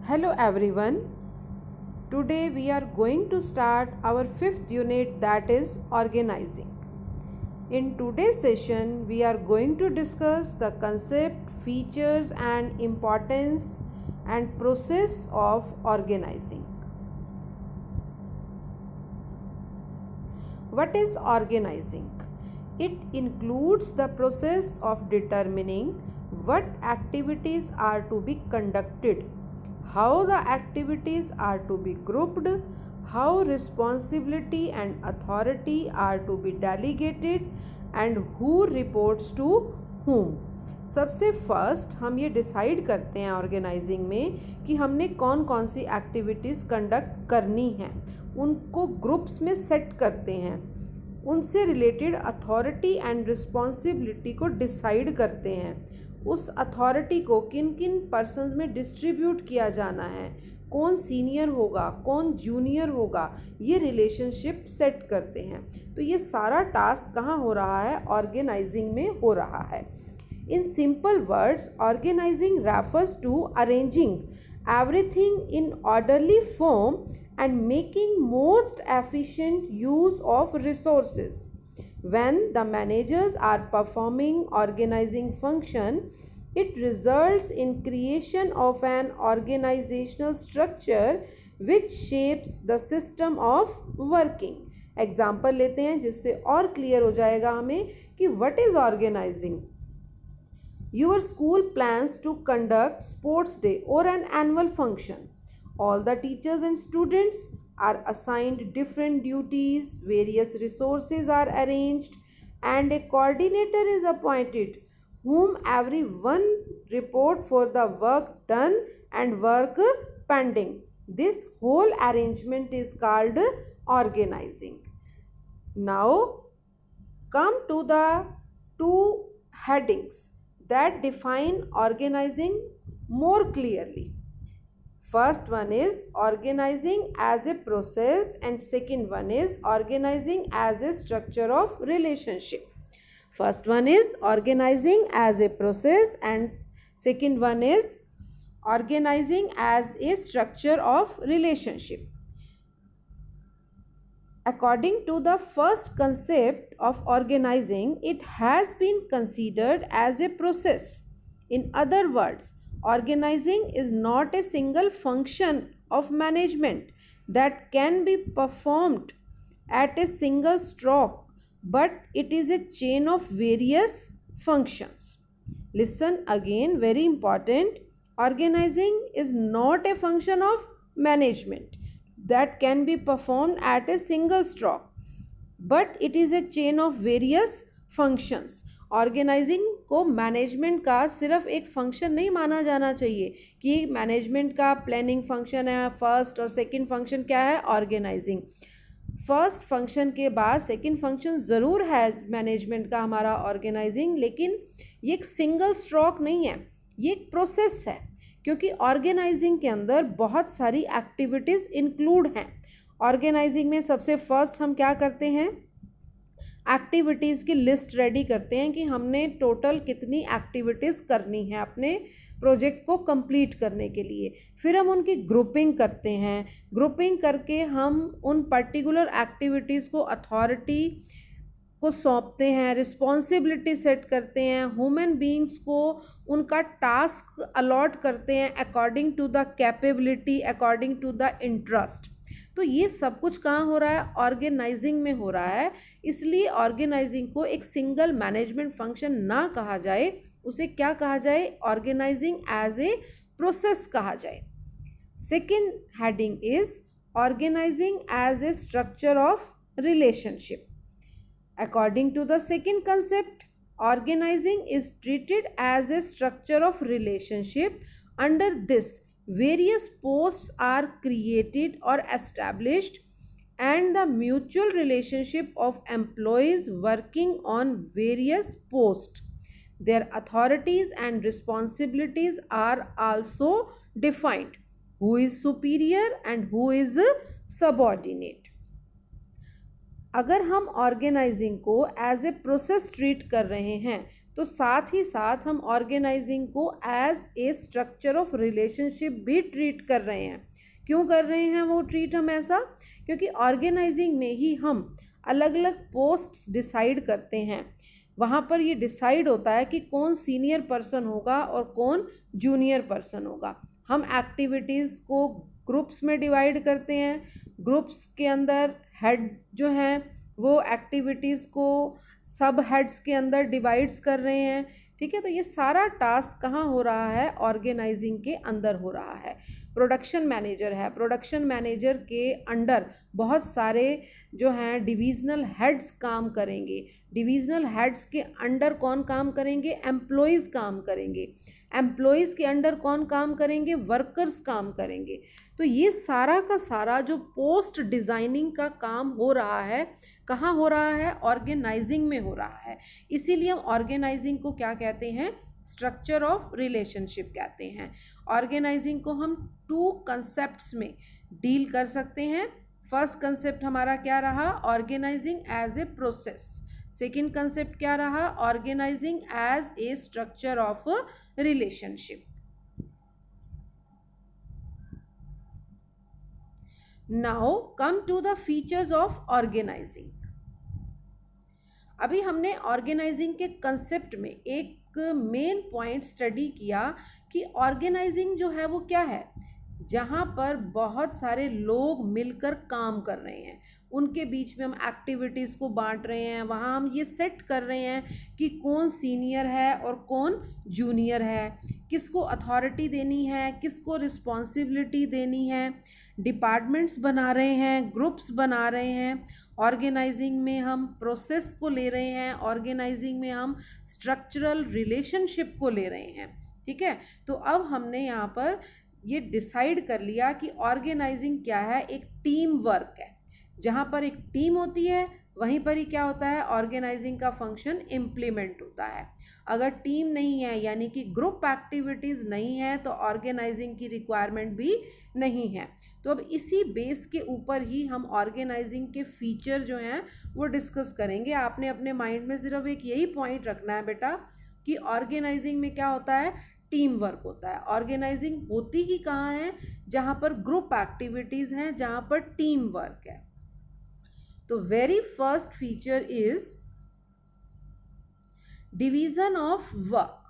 Hello everyone. Today we are going to start our fifth unit, that is organizing. In today's session we are going to discuss the concept, features and importance and process of organizing. What is organizing? It includes the process of determining what activities are to be conducted, how the activities are to be grouped, how responsibility and authority are to be delegated and who reports to whom. सबसे first हम ये decide करते हैं organising में कि हमने कौन कौन सी एक्टिविटीज़ कंडक्ट करनी हैं, उनको ग्रुप्स में सेट करते हैं, उनसे रिलेटेड अथॉरिटी एंड रिस्पॉन्सिबिलिटी को डिसाइड करते हैं, उस अथॉरिटी को किन किन पर्सन्स में डिस्ट्रीब्यूट किया जाना है, कौन सीनियर होगा कौन जूनियर होगा, ये रिलेशनशिप सेट करते हैं. तो ये सारा टास्क कहाँ हो रहा है? ऑर्गेनाइजिंग में हो रहा है. In simple words, organizing refers to arranging everything in orderly form and making most efficient use of resources. When the managers are performing organizing function, it results in creation of an organizational structure which shapes the system of working. Example लेते हैं जिससे और clear हो जाएगा हमें कि what is organizing. Your school plans to conduct sports day or an annual function. All the teachers and students are assigned different duties, various resources are arranged, and a coordinator is appointed whom everyone report for the work done and work pending. This whole arrangement is called organizing. Now come to the two headings that define organizing more clearly. First one is organizing as a process and second one is organizing as a structure of relationship. First one is organizing as a process and second one is organizing as a structure of relationship. According to the first concept of organizing, it has been considered as a process. In other words, organizing is not a single function of management that can be performed at a single stroke, but it is a chain of various functions. Listen again, very important. Organizing is not a function of management that can be performed at a single stroke, but it is a chain of various functions. Organizing को management का सिर्फ एक function नहीं माना जाना चाहिए कि management का प्लानिंग फंक्शन है, फर्स्ट और सेकंड फंक्शन क्या है? ऑर्गेनाइजिंग. फर्स्ट फंक्शन के बाद सेकंड फंक्शन ज़रूर है मैनेजमेंट का हमारा ऑर्गेनाइजिंग, लेकिन ये एक सिंगल स्ट्रोक नहीं है, ये एक प्रोसेस है, क्योंकि ऑर्गेनाइजिंग के अंदर बहुत सारी एक्टिविटीज़ इंक्लूड हैं. ऑर्गेनाइजिंग में सबसे फर्स्ट हम क्या करते हैं? एक्टिविटीज़ की लिस्ट रेडी करते हैं कि हमने टोटल कितनी एक्टिविटीज़ करनी है अपने प्रोजेक्ट को कंप्लीट करने के लिए. फिर हम उनकी ग्रुपिंग करते हैं. ग्रुपिंग करके हम उन पर्टिकुलर एक्टिविटीज़ को अथॉरिटी को सौंपते हैं, रिस्पॉन्सिबिलिटी सेट करते हैं, ह्यूमन बीइंग्स को उनका टास्क अलॉट करते हैं according to the capability, according to the interest. तो ये सब कुछ कहाँ हो रहा है? ऑर्गेनाइजिंग में हो रहा है. इसलिए ऑर्गेनाइजिंग को एक सिंगल मैनेजमेंट फंक्शन ना कहा जाए, उसे क्या कहा जाए? ऑर्गेनाइजिंग एज ए प्रोसेस कहा जाए. Second heading is organizing as a structure of relationship. According to the second concept, organizing is treated as a structure of relationship. Under this, various posts are created or established and the mutual relationship of employees working on various posts. Their authorities and responsibilities are also defined. Who is superior and who is subordinate. अगर हम organizing को as a process treat कर रहे हैं तो साथ ही साथ हम ऑर्गेनाइजिंग को as a structure of relationship भी ट्रीट कर रहे हैं। क्यों कर रहे हैं वो ट्रीट हम ऐसा? क्योंकि ऑर्गेनाइजिंग में ही हम अलग अलग पोस्ट्स डिसाइड करते हैं। वहाँ पर ये डिसाइड होता है कि कौन सीनियर पर्सन होगा और कौन जूनियर पर्सन होगा। हम एक्टिविटीज़ को ग्रुप्स में डिवाइड करते हैं। ग्रुप्स के अंदर हेड जो हैं वो एक्टिविटीज़ को सब हेड्स के अंदर डिवाइड्स कर रहे हैं। ठीक है, तो ये सारा टास्क कहाँ हो रहा है? ऑर्गेनाइजिंग के अंदर हो रहा है। प्रोडक्शन मैनेजर है, प्रोडक्शन मैनेजर के अंडर बहुत सारे जो हैं डिविजनल हेड्स काम करेंगे। डिविजनल हेड्स के अंडर कौन काम करेंगे? एम्प्लॉयज़ काम करेंगे। एम्प्लॉयज़ के अंडर कौन काम करेंगे? वर्कर्स काम करेंगे। तो ये सारा का सारा जो पोस्ट डिज़ाइनिंग का काम हो रहा है, कहाँ हो रहा है? ऑर्गेनाइजिंग में हो रहा है। इसीलिए हम ऑर्गेनाइजिंग को क्या कहते हैं? स्ट्रक्चर ऑफ रिलेशनशिप कहते हैं। ऑर्गेनाइजिंग को हम 2 कंसेप्ट्स में डील कर सकते हैं। फर्स्ट कंसेप्ट हमारा क्या रहा? Organizing as a process. Second concept क्या रहा? Organizing as a structure of relationship. Now come to the features of organizing. अभी हमने ऑर्गेनाइजिंग के कंसेप्ट में एक मेन पॉइंट स्टडी किया कि ऑर्गेनाइजिंग जो है वो क्या है? जहाँ पर बहुत सारे लोग मिलकर काम कर रहे हैं, उनके बीच में हम एक्टिविटीज़ को बांट रहे हैं। वहाँ हम ये सेट कर रहे हैं कि कौन सीनियर है और कौन जूनियर है, किसको अथॉरिटी देनी है, किसको रिस्पॉन्सिबिलिटी देनी है। डिपार्टमेंट्स बना रहे हैं, ग्रुप्स बना रहे हैं। ऑर्गेनाइजिंग में हम प्रोसेस को ले रहे हैं, ऑर्गेनाइजिंग में हम स्ट्रक्चरल रिलेशनशिप को ले रहे हैं। ठीक है, तो अब हमने यहाँ पर ये डिसाइड कर लिया कि ऑर्गेनाइजिंग क्या है? एक टीम वर्क है। जहाँ पर एक टीम होती है वहीं पर ही क्या होता है? ऑर्गेनाइजिंग का फंक्शन इम्प्लीमेंट होता है। अगर टीम नहीं है यानी कि ग्रुप एक्टिविटीज़ नहीं है तो ऑर्गेनाइजिंग की रिक्वायरमेंट भी नहीं है। तो अब इसी बेस के ऊपर ही हम ऑर्गेनाइजिंग के फीचर जो हैं वो डिस्कस करेंगे। आपने अपने माइंड में सिर्फ एक यही पॉइंट रखना है बेटा कि ऑर्गेनाइजिंग में क्या होता है? टीम वर्क होता है। ऑर्गेनाइजिंग होती ही कहाँ है? जहाँ पर ग्रुप एक्टिविटीज़ हैं, जहाँ पर टीम वर्क है। तो very first feature is division of work.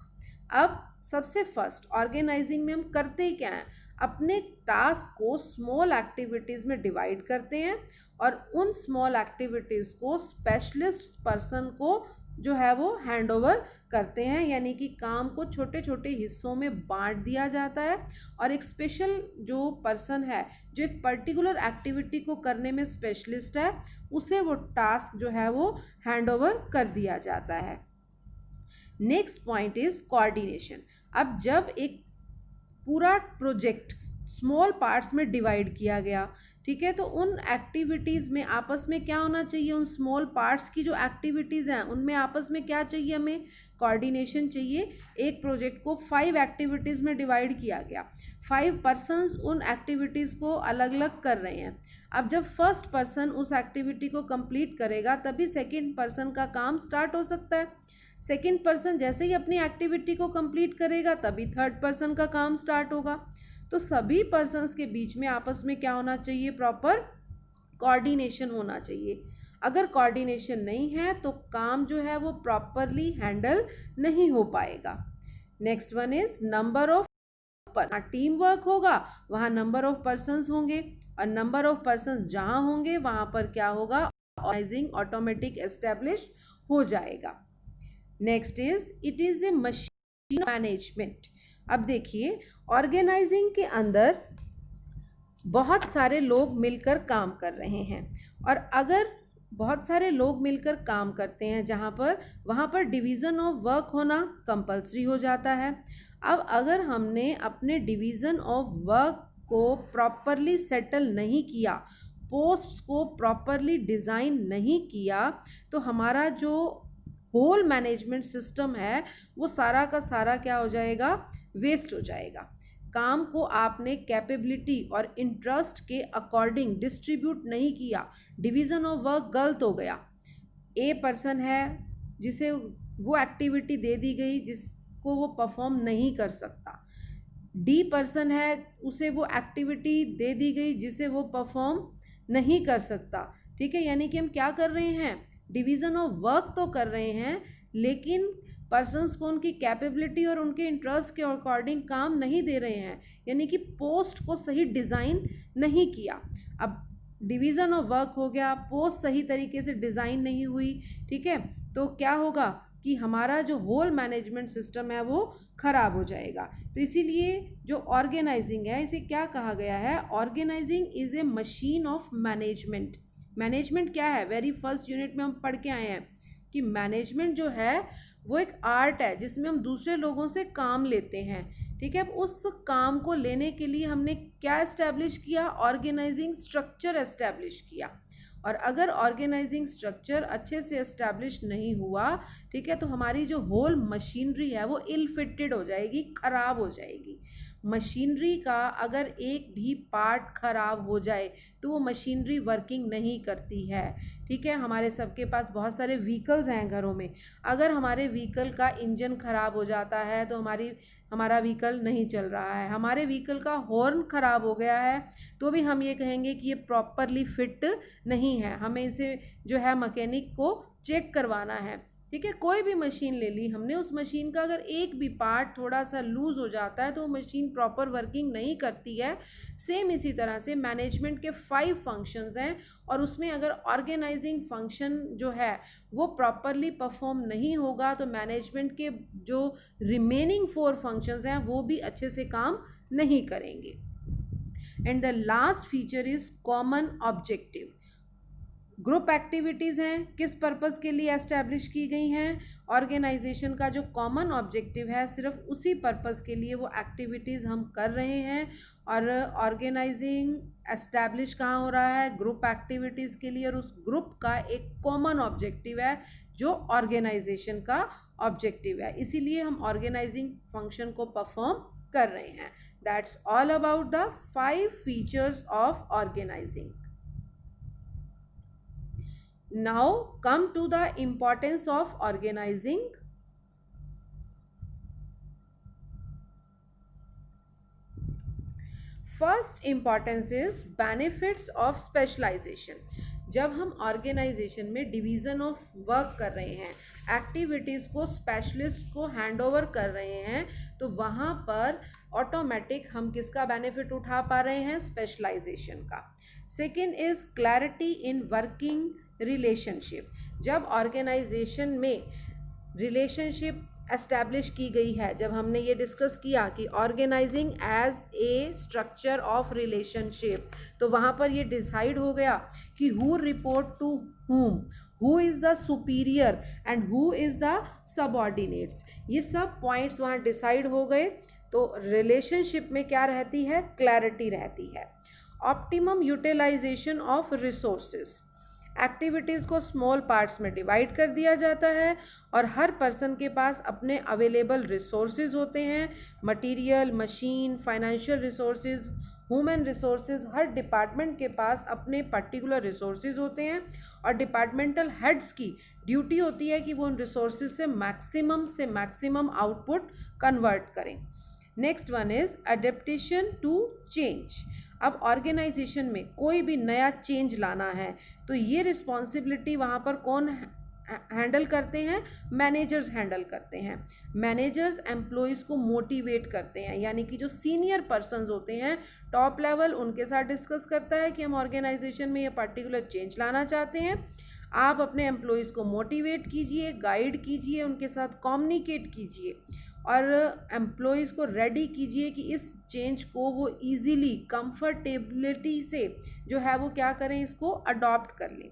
अब सबसे फर्स्ट ऑर्गेनाइजिंग में हम करते क्या हैं? अपने टास्क को स्मॉल एक्टिविटीज़ में डिवाइड करते हैं और उन स्मॉल एक्टिविटीज़ को स्पेशलिस्ट पर्सन को जो है वो हैंड ओवर करते हैं। यानी कि काम को छोटे छोटे हिस्सों में बांट दिया जाता है और एक स्पेशल जो पर्सन है जो एक पर्टिकुलर एक्टिविटी को करने में स्पेशलिस्ट है, उसे वो टास्क जो है वो हैंड ओवर कर दिया जाता है। Next point is coordination. अब जब एक पूरा प्रोजेक्ट स्मॉल पार्ट्स में डिवाइड किया गया, ठीक है, तो उन एक्टिविटीज़ में आपस में क्या होना चाहिए? उन स्मॉल पार्ट्स की जो एक्टिविटीज़ हैं उनमें आपस में क्या चाहिए? हमें कोऑर्डिनेशन चाहिए। एक प्रोजेक्ट को 5 एक्टिविटीज़ में डिवाइड किया गया, 5 पर्सन्स उन एक्टिविटीज़ को अलग अलग कर रहे हैं। अब जब फर्स्ट पर्सन उस एक्टिविटी को कंप्लीट करेगा तभी सेकेंड पर्सन का काम स्टार्ट हो सकता है। सेकेंड पर्सन जैसे ही अपनी एक्टिविटी को कंप्लीट करेगा तभी थर्ड पर्सन का काम स्टार्ट होगा। तो सभी पर्सन्स के बीच में आपस में क्या होना चाहिए? प्रॉपर कोऑर्डिनेशन होना चाहिए। अगर कोऑर्डिनेशन नहीं है तो काम जो है वो प्रॉपरली हैंडल नहीं हो पाएगा। Next one is number of person. Team work होगा वहाँ नंबर ऑफ पर्सन्स होंगे और नंबर ऑफ पर्सन्स जहाँ होंगे वहाँ पर क्या होगा? ऑर्गेनाइजिंग ऑटोमेटिक एस्टेब्लिश हो जाएगा। Next is it is a machine management. अब देखिए ऑर्गेनाइजिंग के अंदर बहुत सारे लोग मिलकर काम कर रहे हैं और अगर बहुत सारे लोग मिलकर काम करते हैं जहाँ पर वहाँ पर डिवीज़न ऑफ वर्क होना कंपलसरी हो जाता है। अब अगर हमने अपने डिवीज़न ऑफ वर्क को प्रॉपरली सेटल नहीं किया, पोस्ट को प्रॉपरली डिज़ाइन नहीं किया, तो हमारा जो होल मैनेजमेंट सिस्टम है वो सारा का सारा क्या हो जाएगा? वेस्ट हो जाएगा। काम को आपने कैपेबिलिटी और इंटरेस्ट के अकॉर्डिंग डिस्ट्रीब्यूट नहीं किया, डिवीज़न ऑफ वर्क गलत हो गया। ए पर्सन है जिसे वो एक्टिविटी दे दी गई जिसको वो परफॉर्म नहीं कर सकता। डी पर्सन है, उसे वो एक्टिविटी दे दी गई जिसे वो परफॉर्म नहीं कर सकता। ठीक है, यानी कि हम क्या कर रहे हैं, डिवीज़न ऑफ वर्क तो कर रहे हैं, लेकिन पर्सन्स को उनकी कैपेबिलिटी और उनके इंटरेस्ट के अकॉर्डिंग काम नहीं दे रहे हैं, यानी कि पोस्ट को सही डिज़ाइन नहीं किया। अब डिवीज़न ऑफ वर्क हो गया, पोस्ट सही तरीके से डिज़ाइन नहीं हुई, ठीक है, तो क्या होगा कि हमारा जो होल मैनेजमेंट सिस्टम है वो ख़राब हो जाएगा। तो इसीलिए जो ऑर्गेनाइजिंग है, इसे क्या कहा गया है, organizing is a machine of management. Management क्या है, वेरी फर्स्ट यूनिट में हम पढ़ के आए हैं कि मैनेजमेंट जो है वो एक आर्ट है जिसमें हम दूसरे लोगों से काम लेते हैं। ठीक है, अब उस काम को लेने के लिए हमने क्या एस्टैब्लिश किया, ऑर्गेनाइजिंग स्ट्रक्चर एस्टैब्लिश किया। और अगर ऑर्गेनाइजिंग स्ट्रक्चर अच्छे से एस्टैब्लिश नहीं हुआ, ठीक है, तो हमारी जो होल मशीनरी है वो इल फिटेड हो जाएगी, ख़राब हो जाएगी। मशीनरी का अगर एक भी पार्ट ख़राब हो जाए तो वो मशीनरी वर्किंग नहीं करती है। ठीक है, हमारे सबके पास बहुत सारे व्हीकल्स हैं घरों में, अगर हमारे व्हीकल का इंजन ख़राब हो जाता है तो हमारा व्हीकल नहीं चल रहा है। हमारे व्हीकल का हॉर्न ख़राब हो गया है तो भी हम ये कहेंगे कि ये प्रॉपरली फिट नहीं है, हमें इसे जो है मैकेनिक को चेक करवाना है। ठीक है, कोई भी मशीन ले ली हमने, उस मशीन का अगर एक भी पार्ट थोड़ा सा लूज़ हो जाता है तो वो मशीन प्रॉपर वर्किंग नहीं करती है। सेम इसी तरह से मैनेजमेंट के 5 फंक्शंस हैं और उसमें अगर ऑर्गेनाइजिंग फंक्शन जो है वो प्रॉपरली परफॉर्म नहीं होगा तो मैनेजमेंट के जो रिमेनिंग 4 फंक्शंस हैं वो भी अच्छे से काम नहीं करेंगे। And the last feature is common objective. Group activities हैं, किस पर्पज़ के लिए एस्टैब्लिश की गई हैं, ऑर्गेनाइजेशन का जो कॉमन ऑब्जेक्टिव है सिर्फ उसी पर्पज़ के लिए वो एक्टिविटीज़ हम कर रहे हैं। और ऑर्गेनाइजिंग एस्टैब्लिश कहाँ हो रहा है, ग्रुप एक्टिविटीज़ के लिए, और उस ग्रुप का एक कॉमन ऑब्जेक्टिव है जो ऑर्गेनाइजेशन का ऑब्जेक्टिव है, इसीलिए हम ऑर्गेनाइजिंग फंक्शन को परफॉर्म कर रहे हैं। That's all about the 5 features of organizing. Now come to the importance of organizing. First importance is benefits of specialization. जब हम ऑर्गेनाइजेशन में डिवीज़न ऑफ वर्क कर रहे हैं, एक्टिविटीज़ को स्पेशलिस्ट को हैंड ओवर कर रहे हैं, तो वहाँ पर ऑटोमेटिक हम किसका बेनिफिट उठा पा रहे हैं, स्पेशलाइजेशन का। Second is clarity in working relationship. जब ऑर्गेनाइजेशन में रिलेशनशिप एस्टैब्लिश की गई है, जब हमने ये डिस्कस किया कि organizing as a structure of relationship, तो वहाँ पर ये डिसाइड हो गया कि who report to whom, who is the superior and who is the subordinates, ये सब पॉइंट्स वहाँ डिसाइड हो गए। तो रिलेशनशिप में क्या रहती है, क्लैरिटी रहती है। Optimum utilization of resources, activities को स्मॉल पार्ट्स में डिवाइड कर दिया जाता है और हर पर्सन के पास अपने अवेलेबल रिसोर्सेज होते हैं, material, machine, financial resources, human resources, हर डिपार्टमेंट के पास अपने पर्टिकुलर रिसोर्सेज होते हैं और डिपार्टमेंटल हेड्स की ड्यूटी होती है कि वो उन रिसोर्सेज से मैक्सिमम आउटपुट कन्वर्ट करें। Next one is adaptation to change. अब ऑर्गेनाइजेशन में कोई भी नया चेंज लाना है तो ये रिस्पॉन्सिबिलिटी वहाँ पर कौन हैंडल करते हैं, मैनेजर्स हैंडल करते हैं। मैनेजर्स एम्प्लॉयज़ को मोटिवेट करते हैं, यानी कि जो सीनियर पर्सन्स होते हैं टॉप लेवल, उनके साथ डिस्कस करता है कि हम ऑर्गेनाइजेशन में ये पर्टिकुलर चेंज लाना चाहते हैं। आप अपने एम्प्लॉयज़ को मोटिवेट कीजिए, गाइड कीजिए, उनके साथ कम्युनिकेट कीजिए और एम्प्लॉयज़ को रेडी कीजिए कि इस चेंज को वो इजीली कंफर्टेबिलिटी से जो है वो क्या करें, इसको अडॉप्ट कर लें।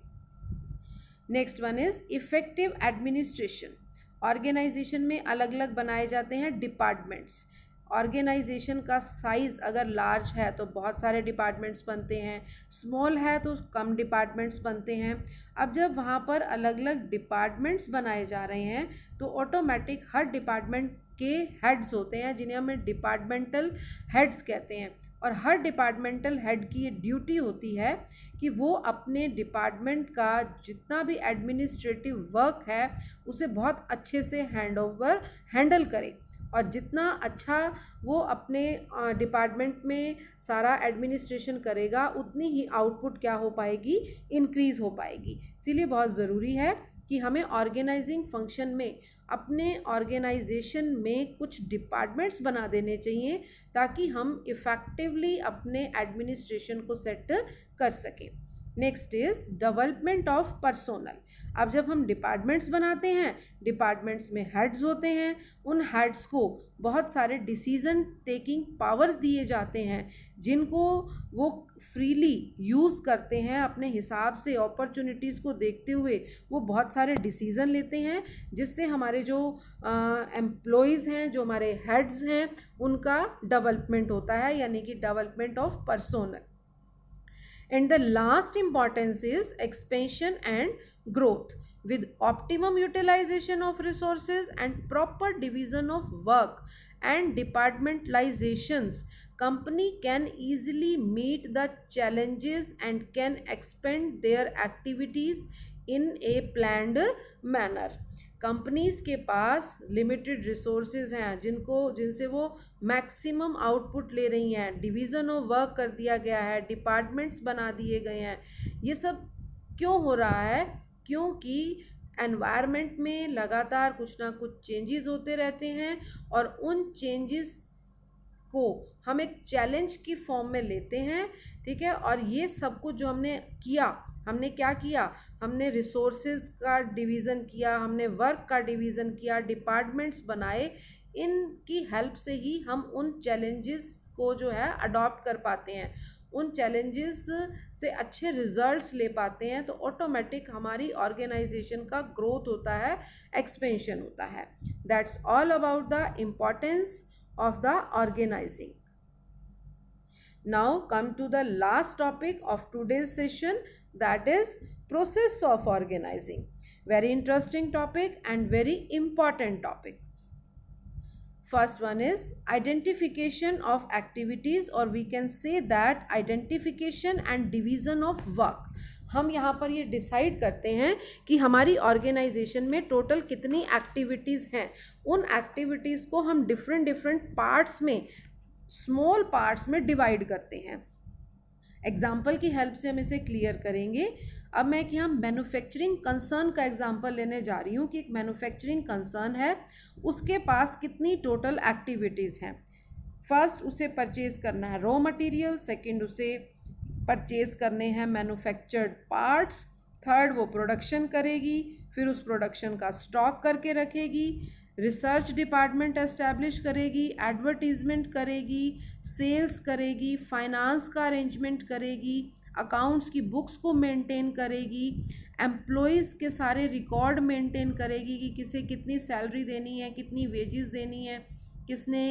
Next one is effective administration. Organization में अलग अलग बनाए जाते हैं डिपार्टमेंट्स। ऑर्गेनाइजेशन का साइज़ अगर लार्ज है तो बहुत सारे डिपार्टमेंट्स बनते हैं, स्मॉल है तो कम डिपार्टमेंट्स बनते हैं। अब जब वहाँ पर अलग अलग डिपार्टमेंट्स बनाए जा रहे हैं तो ऑटोमेटिक हर डिपार्टमेंट के हेड्स होते हैं जिन्हें हमें डिपार्टमेंटल हेड्स कहते हैं, और हर डिपार्टमेंटल हेड की ये ड्यूटी होती है कि वो अपने डिपार्टमेंट का जितना भी एडमिनिस्ट्रेटिव वर्क है उसे बहुत अच्छे से हैंडल करे, और जितना अच्छा वो अपने डिपार्टमेंट में सारा एडमिनिस्ट्रेशन करेगा उतनी ही आउटपुट क्या हो पाएगी, इंक्रीज़ हो पाएगी। इसीलिए बहुत ज़रूरी है कि हमें ऑर्गेनाइजिंग फंक्शन में अपने ऑर्गेनाइजेशन में कुछ डिपार्टमेंट्स बना देने चाहिए ताकि हम इफ़ेक्टिवली अपने एडमिनिस्ट्रेशन को सेट कर सकें। Next is development of personnel. अब जब हम डिपार्टमेंट्स बनाते हैं, डिपार्टमेंट्स में हेड्स होते हैं, उन हेड्स को बहुत सारे डिसीजन टेकिंग पावर्स दिए जाते हैं जिनको वो फ्रीली यूज़ करते हैं अपने हिसाब से, अपॉर्चुनिटीज़ को देखते हुए वो बहुत सारे डिसीज़न लेते हैं, जिससे हमारे जो एम्प्लॉयज़ हैं, जो हमारे हेड्स हैं, उनका डेवलपमेंट होता है, यानी कि development of personnel. And the last importance is expansion and growth. With optimum utilization of resources and proper division of work and departmentalizations, company can easily meet the challenges and can expand their activities in a planned manner. Companies के पास limited resources हैं जिनसे वो maximum output ले रही हैं, division of work कर दिया गया है, डिपार्टमेंट्स बना दिए गए हैं। ये सब क्यों हो रहा है? क्योंकि एनवायरनमेंट में लगातार कुछ ना कुछ चेंजेस होते रहते हैं और उन चेंजेस को हम एक चैलेंज की फॉर्म में लेते हैं, ठीक है। और ये सब कुछ जो हमने क्या किया, हमने रिसोर्सेज का डिवीज़न किया, हमने वर्क का डिवीज़न किया, डिपार्टमेंट्स बनाए। इनकी हेल्प से ही हम उन चैलेंजेस को जो है अडॉप्ट कर पाते हैं, उन चैलेंजेस से अच्छे रिजल्ट्स ले पाते हैं, तो ऑटोमेटिक हमारी ऑर्गेनाइजेशन का ग्रोथ होता है, एक्सपेंशन होता है। That's all about the importance of the organizing. Now come to the last topic of today's session, that is process of organizing. Very interesting topic and very important topic. First one is identification of activities, or we can say that identification and division of work. हम यहाँ पर ये decide करते हैं कि हमारी organisation में total कितनी एक्टिविटीज़ हैं। उन एक्टिविटीज़ को हम डिफरेंट पार्ट्स में, स्मॉल पार्ट्स में डिवाइड करते हैं। एग्जाम्पल की हेल्प से हम इसे क्लियर करेंगे। अब मैं यहाँ मैन्युफैक्चरिंग कंसर्न का एग्जाम्पल लेने जा रही हूँ कि एक मैन्युफैक्चरिंग कंसर्न है, उसके पास कितनी टोटल एक्टिविटीज़ हैं। फर्स्ट उसे परचेज करना है रॉ मटेरियल, सेकंड उसे परचेज करने हैं मैन्युफैक्चर्ड पार्ट्स, थर्ड वो प्रोडक्शन करेगी, फिर उस प्रोडक्शन का स्टॉक करके रखेगी, रिसर्च डिपार्टमेंट एस्टैब्लिश करेगी, एडवर्टीजमेंट करेगी, सेल्स करेगी, फाइनेंस का अरेंजमेंट करेगी, अकाउंट्स की बुक्स को मेंटेन करेगी, एम्प्लॉयज़ के सारे रिकॉर्ड मेंटेन करेगी कि किसे कितनी सैलरी देनी है, कितनी वेजेस देनी है, किसने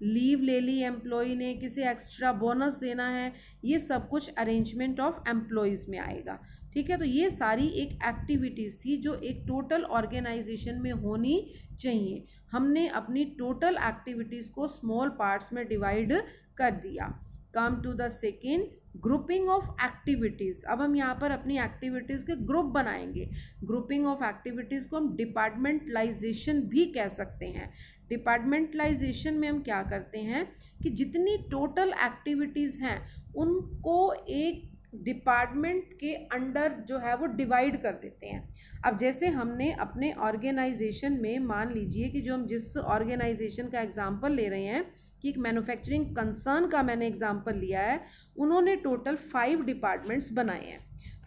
लीव ले ली एम्प्लॉय ने, किसे एक्स्ट्रा बोनस देना है, ये सब कुछ अरेंजमेंट ऑफ एम्प्लॉयज़ में आएगा, ठीक है। तो ये सारी एक एक्टिविटीज़ थी जो एक टोटल ऑर्गेनाइजेशन में होनी चाहिए। हमने अपनी टोटल एक्टिविटीज़ को स्मॉल पार्ट्स में डिवाइड कर दिया। Come to the second, grouping of activities. अब हम यहाँ पर अपनी एक्टिविटीज़ के ग्रुप बनाएंगे। ग्रुपिंग ऑफ एक्टिविटीज़ को हम डिपार्टमेंटलाइजेशन भी कह सकते हैं। डिपार्टमेंटलाइजेशन में हम क्या करते हैं कि जितनी टोटल एक्टिविटीज़ हैं उनको एक डिपार्टमेंट के अंडर जो है वो डिवाइड कर देते हैं। अब जैसे हमने अपने ऑर्गेनाइजेशन में, मान लीजिए कि जो हम जिस ऑर्गेनाइजेशन का एग्जांपल ले रहे हैं कि एक मैन्युफैक्चरिंग कंसर्न का मैंने एग्जांपल लिया है, उन्होंने टोटल 5 डिपार्टमेंट्स बनाए हैं।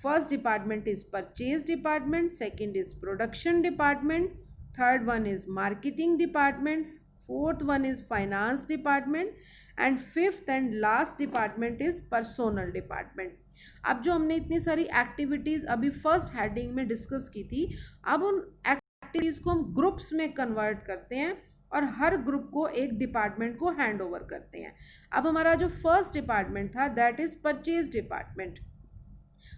First department is purchase department, second is production department, third one is marketing department, fourth one is finance department and fifth and last department is personnel department. अब जो हमने इतनी सारी एक्टिविटीज़ अभी फर्स्ट हेडिंग में discuss की थी, अब उन एक्टिविटीज़ को हम ग्रुप्स में कन्वर्ट करते हैं और हर ग्रुप को एक डिपार्टमेंट को हैंड ओवर करते हैं। अब हमारा जो फर्स्ट डिपार्टमेंट था that is purchase department.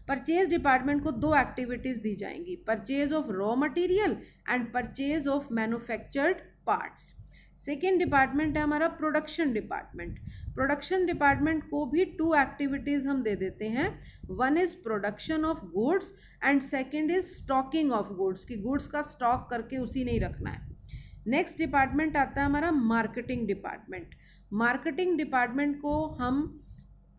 Purchase department को 2 एक्टिविटीज़ दी जाएंगी, purchase of raw material and purchase of manufactured parts. Second department है हमारा प्रोडक्शन डिपार्टमेंट। प्रोडक्शन डिपार्टमेंट को भी 2 एक्टिविटीज़ हम दे देते हैं। One is production of goods and second is stocking of goods, कि गुड्स का स्टॉक करके उसी नहीं रखना है। नेक्स्ट डिपार्टमेंट आता है हमारा मार्केटिंग डिपार्टमेंट। मार्केटिंग डिपार्टमेंट को हम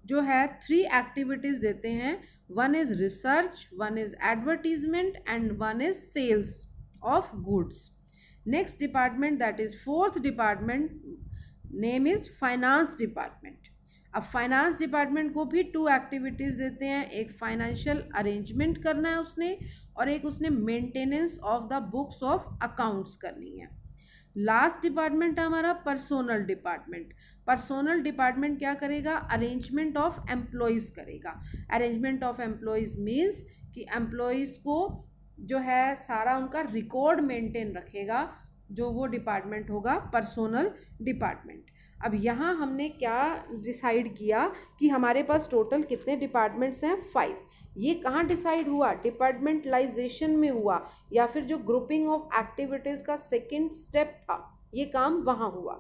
जो है 3 एक्टिविटीज़ देते हैं। One is research, one is advertisement and one is sales of goods. Next department that is fourth department, name is finance department. अब फाइनेंस डिपार्टमेंट को भी 2 एक्टिविटीज़ देते हैं। एक फाइनेंशियल अरेंजमेंट करना है उसने, और एक उसने maintenance of the books of accounts करनी है। लास्ट डिपार्टमेंट है हमारा पर्सोनल डिपार्टमेंट। पर्सोनल डिपार्टमेंट क्या करेगा? अरेंजमेंट ऑफ एम्प्लॉयज़ करेगा। अरेंजमेंट ऑफ एम्प्लॉयज़ मीन्स कि एम्प्लॉयज़ को जो है सारा उनका रिकॉर्ड मेंटेन रखेगा, जो वो डिपार्टमेंट होगा पर्सोनल डिपार्टमेंट। अब यहाँ हमने क्या डिसाइड किया कि हमारे पास टोटल कितने डिपार्टमेंट्स हैं? 5। ये कहाँ डिसाइड हुआ? डिपार्टमेंटलाइजेशन में हुआ, या फिर जो ग्रुपिंग ऑफ एक्टिविटीज़ का सेकेंड स्टेप था, ये काम वहाँ हुआ।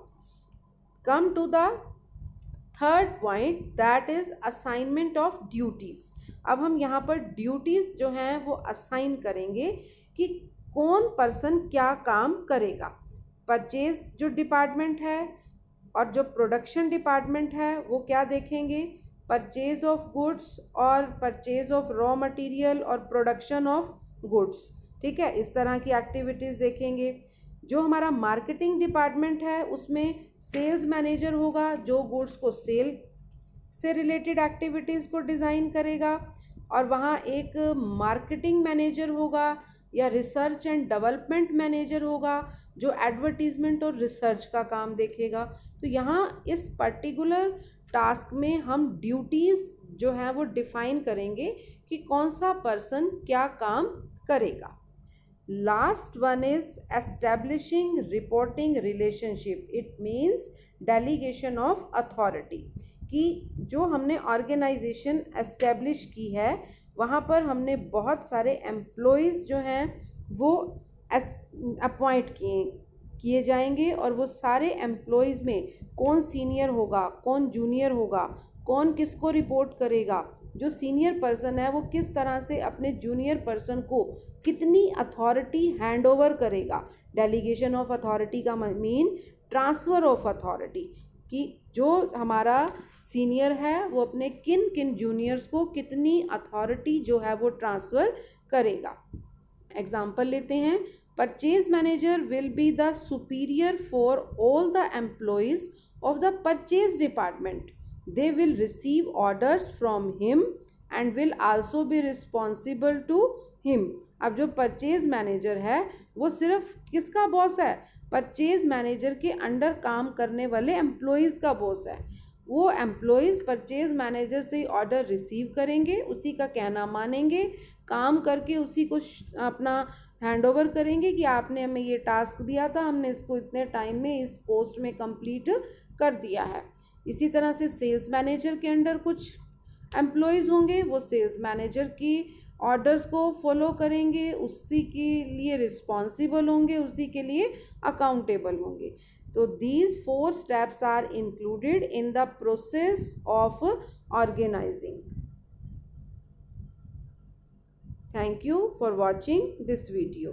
Come to the third point, that is assignment of duties. अब हम यहाँ पर ड्यूटीज़ जो हैं वो असाइन करेंगे कि कौन पर्सन क्या काम करेगा। परचेज जो डिपार्टमेंट है और जो प्रोडक्शन डिपार्टमेंट है वो क्या देखेंगे? परचेज ऑफ गुड्स और परचेज ऑफ रॉ मटेरियल और प्रोडक्शन ऑफ गुड्स। ठीक है, इस तरह की एक्टिविटीज़ देखेंगे। जो हमारा मार्केटिंग डिपार्टमेंट है उसमें सेल्स मैनेजर होगा, जो गुड्स को सेल से रिलेटेड एक्टिविटीज़ को डिज़ाइन करेगा, और वहाँ एक मार्केटिंग मैनेजर होगा या रिसर्च एंड डेवलपमेंट मैनेजर होगा, जो एडवर्टीजमेंट और रिसर्च का काम देखेगा। तो यहाँ इस पर्टिकुलर टास्क में हम ड्यूटीज़ जो है वो डिफाइन करेंगे कि कौन सा पर्सन क्या काम करेगा। Last one is establishing reporting relationship. It means delegation of authority, कि जो हमने ऑर्गेनाइजेशन एस्टेब्लिश की है वहाँ पर हमने बहुत सारे एम्प्लॉयज़ जो हैं वो अपॉइंट किए जाएंगे, और वो सारे एम्प्लॉयज़ में कौन सीनियर होगा, कौन जूनियर होगा, कौन किसको रिपोर्ट करेगा, जो सीनियर पर्सन है वो किस तरह से अपने जूनियर पर्सन को कितनी अथॉरिटी हैंड ओवर करेगा। डेलीगेशन ऑफ अथॉरिटी का मीन ट्रांसफ़र ऑफ अथॉरिटी, कि जो हमारा सीनियर है वो अपने किन किन जूनियर्स को कितनी अथॉरिटी जो है वो ट्रांसफ़र करेगा। एग्जाम्पल लेते हैं। Purchase manager will be the superior for all the employees of the purchase department. They will receive orders from him and will also be responsible to him. अब जो परचेज मैनेजर है वो सिर्फ किसका boss है? Purchase manager के under काम करने वाले एम्प्लॉयज़ का बॉस है। वो एम्प्लॉयज़ परचेज मैनेजर से ऑर्डर रिसीव करेंगे, उसी का कहना मानेंगे, काम करके उसी को अपना हैंड ओवर करेंगे कि आपने हमें ये टास्क दिया था, हमने इसको इतने टाइम में इस पोस्ट में कंप्लीट कर दिया है। इसी तरह से सेल्स मैनेजर के अंडर कुछ एम्प्लॉयज़ होंगे, वो सेल्स मैनेजर की ऑर्डर्स को फॉलो करेंगे, उसी के लिए रिस्पॉन्सिबल होंगे, उसी के लिए अकाउंटेबल होंगे। तो these 4 steps are included in the process of organizing. Thank you for watching this video.